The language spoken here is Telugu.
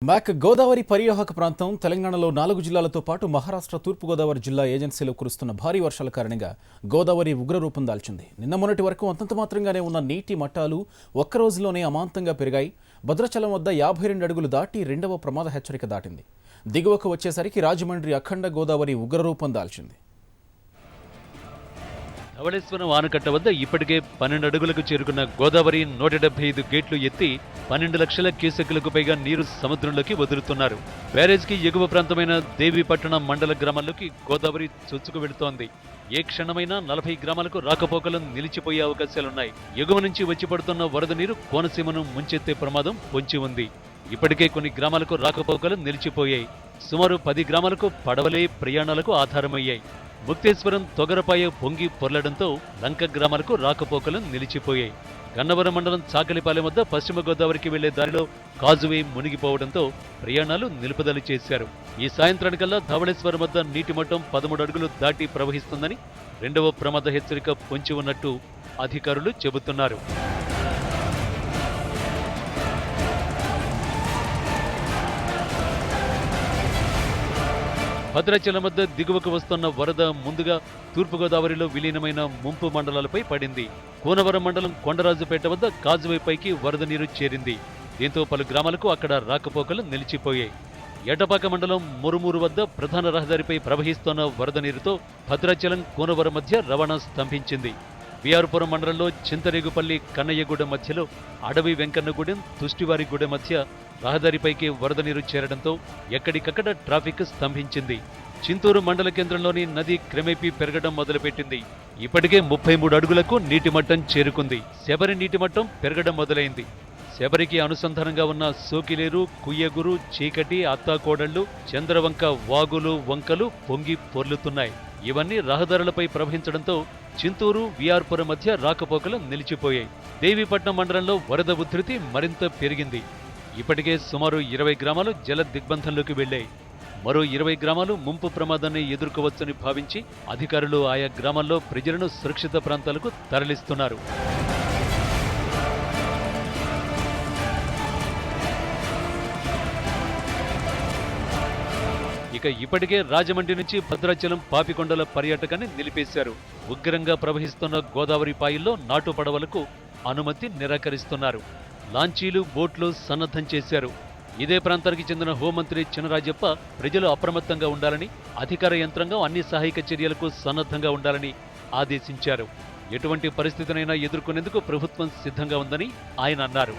మ్యాక్ గోదావరి పరివాహక ప్రాంతం తెలంగాణలో 4 జిల్లాలతో పాటు మహారాష్ట్ర తూర్పుగోదావరి జిల్లా ఏజెన్సీలో కురుస్తున్న భారీ వర్షాల కారణంగా గోదావరి ఉగ్రరూపం దాల్చింది. నిన్న మొన్నటి వరకు అంతంత మాత్రంగానే ఉన్న నీటి మట్టాలు ఒక్క రోజులోనే అమాంతంగా పెరిగాయి. భద్రాచలం వద్ద 52 అడుగులు దాటి రెండవ ప్రమాద హెచ్చరిక దాటింది. దిగువకు వచ్చేసరికి రాజమండ్రి అఖండ గోదావరి ఉగ్రరూపం దాల్చింది. ధవళేశ్వరం ఆనకట్ట వద్ద ఇప్పటికే 12 అడుగులకు చేరుకున్న గోదావరి 175 గేట్లు ఎత్తి 12 లక్షల క్యూసెక్కులకు పైగా నీరు సముద్రంలోకి వదులుతున్నారు. బ్యారేజ్కి ఎగువ ప్రాంతమైన దేవీపట్టణం మండల గ్రామాల్లోకి గోదావరి చొచ్చుకు వెళుతోంది. ఏ క్షణమైనా 40 గ్రామాలకు రాకపోకలు నిలిచిపోయే అవకాశాలున్నాయి. ఎగువ నుంచి వచ్చి పడుతున్న వరద నీరు కోనసీమను ముంచెత్తే ప్రమాదం పొంచి ఉంది. ఇప్పటికే కొన్ని గ్రామాలకు రాకపోకలు నిలిచిపోయాయి. సుమారు 10 గ్రామాలకు పడవలే ప్రయాణాలకు ఆధారమయ్యాయి. ముక్తేశ్వరం తొగరపాయ పొంగి పొర్లడంతో లంక గ్రామాలకు రాకపోకలు నిలిచిపోయాయి. గన్నవరం మండలం చాకలిపాలెం వద్ద పశ్చిమ గోదావరికి వెళ్లే దారిలో కాజువే మునిగిపోవడంతో ప్రయాణాలు నిలుపుదల చేశారు. ఈ సాయంత్రానికల్లా ధవళేశ్వరం వద్ద నీటి మట్టం 13 అడుగులు దాటి ప్రవహిస్తుందని రెండవ ప్రమాద హెచ్చరిక పొంచి ఉన్నట్టు అధికారులు చెబుతున్నారు. భద్రాచలం వద్ద దిగువకు వస్తున్న వరద ముందుగా తూర్పుగోదావరిలో విలీనమైన ముంపు మండలాలపై పడింది. కూనవరం మండలం కొండరాజుపేట వద్ద కాజువైపైకి వరద నీరు చేరింది. దీంతో పలు గ్రామాలకు అక్కడ రాకపోకలు నిలిచిపోయాయి. ఎటపాక మండలం మురుమూరు వద్ద ప్రధాన రహదారిపై ప్రవహిస్తున్న వరద నీరుతో భద్రాచలం కూనవరం మధ్య రవాణా స్తంభించింది. విఆర్పురం మండలంలో చింతరేగుపల్లి కన్నయ్యగూడెం మధ్యలో అడవి వెంకన్నగూడెం తుష్టివారిగూడెం మధ్య రహదారిపైకి వరద నీరు చేరడంతో ఎక్కడికక్కడ ట్రాఫిక్ స్తంభించింది. చింతూరు మండల కేంద్రంలోని నది క్రమేపీ పెరగడం మొదలుపెట్టింది. ఇప్పటికే 33 అడుగులకు నీటి మట్టం చేరుకుంది. శబరి నీటి మట్టం పెరగడం మొదలైంది. శబరికి అనుసంధానంగా ఉన్న సోకిలేరు, కుయ్యగురు, చీకటి, అత్తాకోడళ్లు, చంద్రవంక వాగులు, వంకలు పొంగి పొర్లుతున్నాయి. ఇవన్నీ రహదారులపై ప్రవహించడంతో చింతూరు, విఆర్పురం మధ్య రాకపోకలు నిలిచిపోయాయి. దేవీపట్నం మండలంలో వరద ఉధృతి మరింత పెరిగింది. ఇప్పటికే సుమారు 20 గ్రామాలు జల దిగ్బంధంలోకి వెళ్లాయి. మరో 20 గ్రామాలు ముంపు ప్రమాదాన్ని ఎదుర్కోవచ్చని భావించి అధికారులు ఆయా గ్రామాల్లో ప్రజలను సురక్షిత ప్రాంతాలకు తరలిస్తున్నారు. ఇక ఇప్పటికే రాజమండ్రి నుంచి భద్రాచలం పాపికొండల పర్యాటకాన్ని నిలిపేశారు. ఉగ్రంగా ప్రవహిస్తున్న గోదావరి పాయిల్లో నాటు పడవలకు అనుమతి నిరాకరిస్తున్నారు. లాంచీలు, బోట్లు సన్నద్ధం చేశారు. ఇదే ప్రాంతానికి చెందిన హోంమంత్రి చినరాజప్ప ప్రజలు అప్రమత్తంగా ఉండాలని, అధికార యంత్రాంగం అన్ని సహాయక చర్యలకు సన్నద్ధంగా ఉండాలని ఆదేశించారు. ఎటువంటి పరిస్థితినైనా ఎదుర్కొనేందుకు ప్రభుత్వం సిద్ధంగా ఉందని ఆయన అన్నారు.